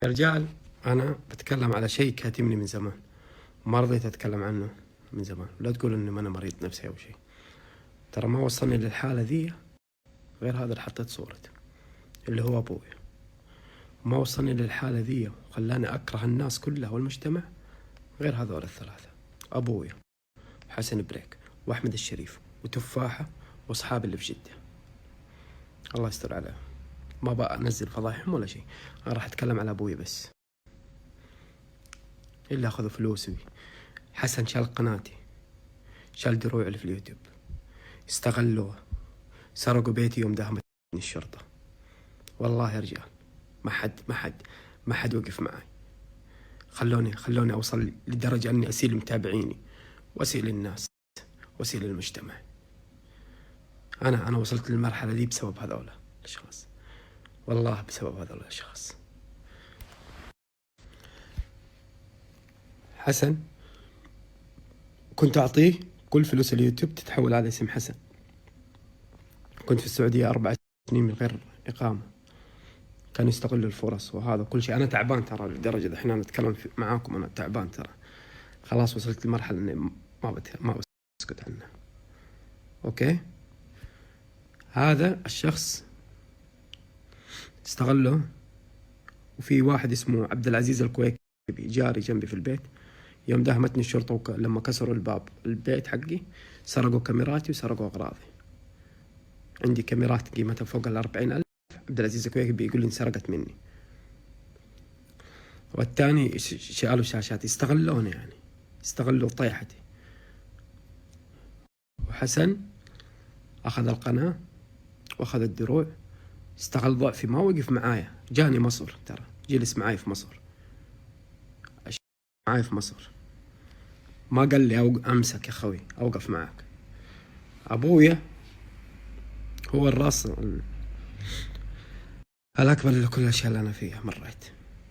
يا رجال، أنا بتكلم على شيء كاتمني من زمان وما رضيت أتكلم عنه من زمان. لا تقول إني أنا مريض نفسي أو شيء، ترى ما وصلني للحالة ذي غير هذا اللي حطيت صورته اللي هو أبوي. ما وصلني للحالة ذي وخلاني أكره الناس كلها والمجتمع غير هذول الثلاثة: أبوي، حسن بريك، وأحمد الشريف، وتفاحة، وأصحابي اللي في جدة. الله يستر عليهم. ما بقى أنزل فضايحهم ولا شيء، أنا راح أتكلم على أبوي بس. اللي أخذوا فلوسي. حسن شال قناتي، شال دروعي اللي في اليوتيوب، استغلوه، سرقوا بيتي يوم داهمتني الشرطة. والله يا رجال ما حد وقف معي. خلوني أوصل لدرجة أني أسيل متابعيني وأسيل الناس وأسيل المجتمع. أنا وصلت للمرحلة دي بسبب هذول الأشخاص، والله بسبب هذول الأشخاص. حسن كنت أعطيه كل فلوس اليوتيوب تتحول على اسم حسن. كنت في السعودية 4 سنين من غير إقامة، كان يستغل الفرص وهذا كل شيء. أنا تعبان ترى، لدرجة الحين أنا أتكلم معاكم أنا تعبان ترى. خلاص وصلت لمرحلة إني ما بسكت عنه. أوكي، هذا الشخص استغله. وفي واحد اسمه عبد العزيز الكويكي جاري جنبي في البيت، يوم داهمتني الشرطة لما كسروا البيت حقي، سرقوا كاميراتي وسرقوا أغراضي. عندي كاميرات قيمتها فوق 40,000. عبد العزيز الكويكي بيقول لي انسرقت مني. والثاني شالوا شاشاتي، استغلوني يعني، استغلوا طيحتي. وحسن أخذ القناة وأخذ الدروع، استغل ضعفي، ما وقف معايا. جاني مصر، ترى جلس معاي في مصر، ما قال لي أمسك يا خوي أوقف معك. أبويا هو الراس الأكبر لكل الأشياء اللي أنا فيها مريت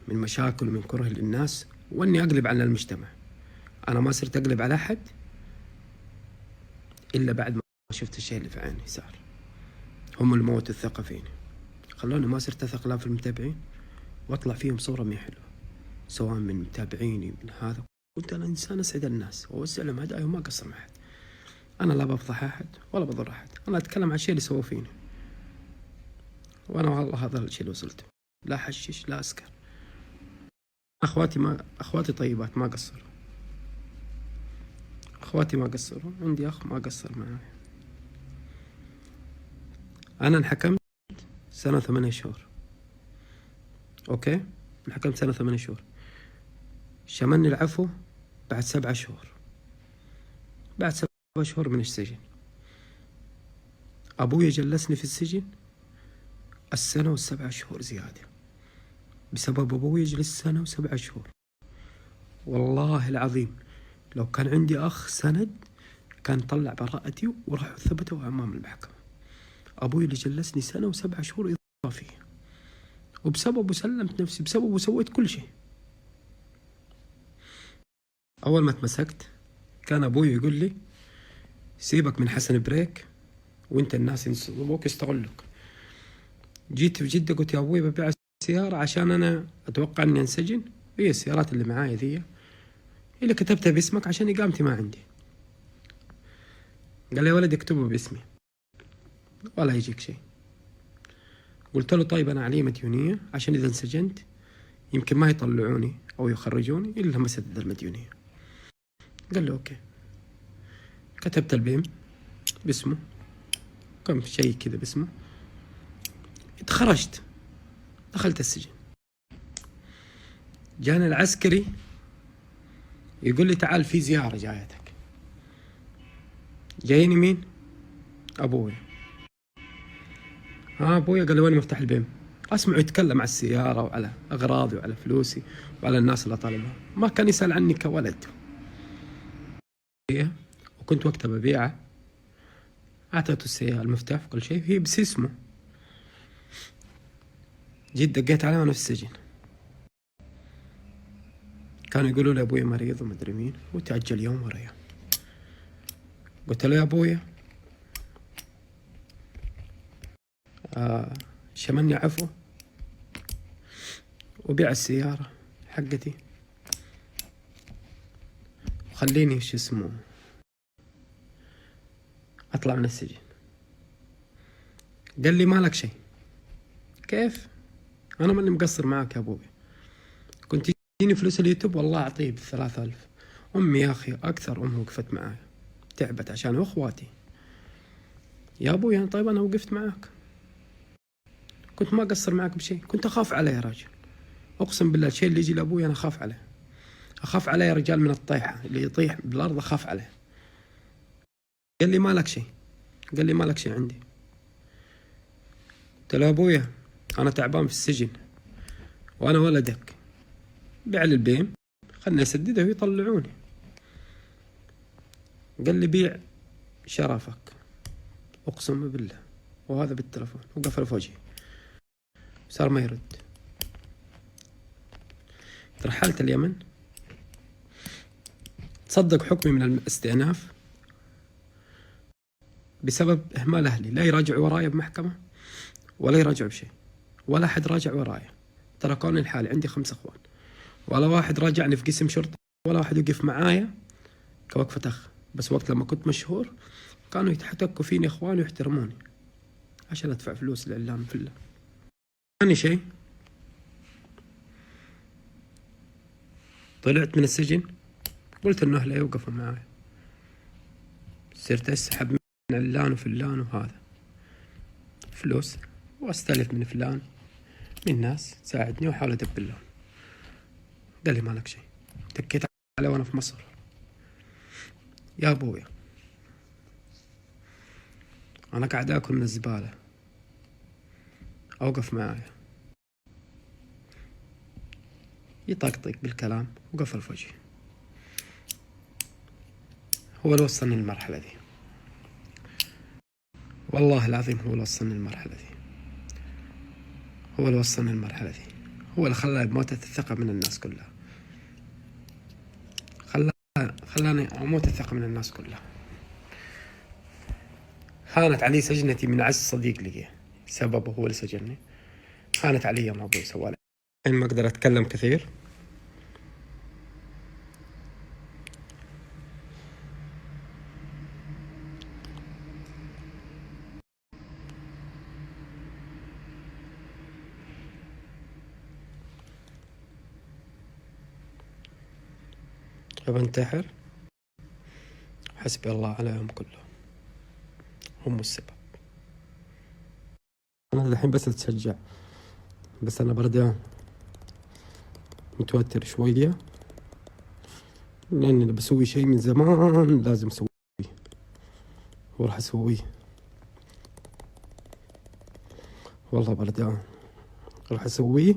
من مشاكل ومن كره للناس وإني أقلب على المجتمع. أنا ما صرت أقلب على أحد إلا بعد ما شفت الشيء اللي في عيني صار. هم الموت الثقة فيني، خلوني ما صرت أثق لا في المتابعين وأطلع فيهم صورة مي حلوة، سواء من متابعيني من هذا. كنت أنا إنسان أسعد الناس وأوزع لهم هدايا وما قصر مع أحد. أنا لا بفضح أحد ولا بضر أحد، أنا أتكلم عن الشيء اللي سووه فيني، وأنا والله هذا الشيء اللي وصلت. لا حشش لا أسكر. أخواتي طيبات ما قصروا، أخواتي ما قصروا. عندي أخ ما قصر معي. أنا انحكمت سنة 8 شهور. أوكي، انحكمت سنة 8 شهور. شملني العفو بعد 7 شهور، بعد 7 شهور من السجن. أبوي جلسني في السجن 1 سنة و7 شهور زيادة بسبب أبوي يجلس 1 و7 شهور. والله العظيم لو كان عندي أخ سند كان طلع براءتي وراح ثبته أمام المحكمة. أبوي اللي جلسني 1 و7 شهور إضافية، وبسببه سلمت نفسي، بسببه سويت كل شيء. أول ما تمسكت كان أبوي يقول لي سيبك من حسن بريك وانت الناس ينصبوك يستغلوك. جيت في جدة قلت يا أبوي ببيع السيارة عشان أنا أتوقع أني أنسجن، هي السيارات اللي معايا ذي اللي كتبتها باسمك عشان إقامتي ما عندي. قال لي يا ولد اكتبه باسمي ولا يجيك شيء. قلت له طيب أنا علي مديونية عشان إذا انسجنت يمكن ما يطلعوني أو يخرجوني إلا لما أسدد المديونية. قال لي أوكي. كتبت البيم باسمه، كم شيء كذا باسمه، اتخرجت، دخلت السجن. جاني العسكري يقول لي تعال في زيارة جايتك. جايني مين؟ أبوي. أبوي قال لي وين مفتاح البيم؟ أسمعه يتكلم على السيارة وعلى أغراضي وعلى فلوسي وعلى الناس اللي طالبها، ما كان يسأل عني كولد. وكنت وقتها ببيعه، أعطيته السيارة المفتاح وكل شيء، هي بس اسمه. جيت دقيت عليه وأنا في السجن، كانوا يقولوا لي أبوي مريض ومدري مين وتأجل يوم ورا يوم. قلت له يا أبويا شملني عفو وبيع السيارة حقتي وخليني شو اسمه اطلع من السجن. قال لي مالك شيء. كيف؟ انا ماني مقصر معك يا ابوي، كنت تجيني فلوس اليوتيوب والله اعطيه ب3000. امي يا اخي اكثر ام وقفت معاي، تعبت عشان واخواتي. يا ابوي انا طيب انا وقفت معاك، كنت ما اقصر معك بشيء، كنت اخاف عليه يا راجل. اقسم بالله الشيء اللي يجي لابوي انا اخاف عليه، اخاف عليه يا رجال من الطيحة اللي يطيح بالارض اخاف عليه. قال لي مالك شيء، قال لي مالك شيء عندي. قلت له يا ابويا انا تعبان في السجن وانا ولدك، بيع لي البيم خلني اسدده ويطلعوني. قال لي بيع شرفك، اقسم بالله، وهذا بالتلفون، وقفل في وجهي صار ما يرد. ترحلت اليمن، تصدق حكمي من الاستئناف بسبب اهمال اهلي، لا يراجعوا ورايا بمحكمة ولا يراجعوا بشيء، ولا أحد راجع ورايا. تركوني لحالي، عندي 5 اخوان، ولا واحد راجعني في قسم شرطة، ولا واحد وقف معايا كوقفة أخ. بس وقت لما كنت مشهور كانوا يتحتكوا فيني إخواني ويحترموني عشان أدفع فلوس للإعلام في الله. ثاني شيء طلعت من السجن، قلت إنه أهلي يوقفوا معايا، صرت أسحب من علان وفلان وهذا فلوس، واستلف من فلان من ناس تساعدني واحاول ادبر لهم. قال لي مالك شيء، تكيت عليه وانا في مصر. يا ابويا انا قاعد اكل من الزبالة، اوقف معايا، يطقطق بالكلام وقفل في وجهي. هو اللي وصلني للمرحلة دي، والله العظيم هو اللي وصلني للمرحلة دي، هو اللي وصلني للمرحلة دي، هو اللي خلاني بموتة الثقة من الناس كلها، خلاني اموت الثقة من الناس كلها. هانت علي سجنتي من اعز صديق لي، سببه هو اللي سجنني. هانت علي ما ابوي سوالي، الحين ما اقدر اتكلم كثير. بنتحر، حسبي الله عليهم كلهم، هم السبب. أنا الحين بس أتشجع، بس أنا بردان متوتر شوية، لأني بسوي شيء من زمان لازم أسويه وراح أسويه. والله بردان راح أسويه،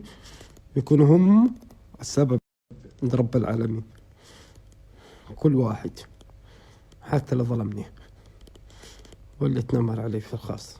يكونوا هم السبب عند رب العالمين، كل واحد حتى اللي ظلمني واللي تنمر علي في الخاص.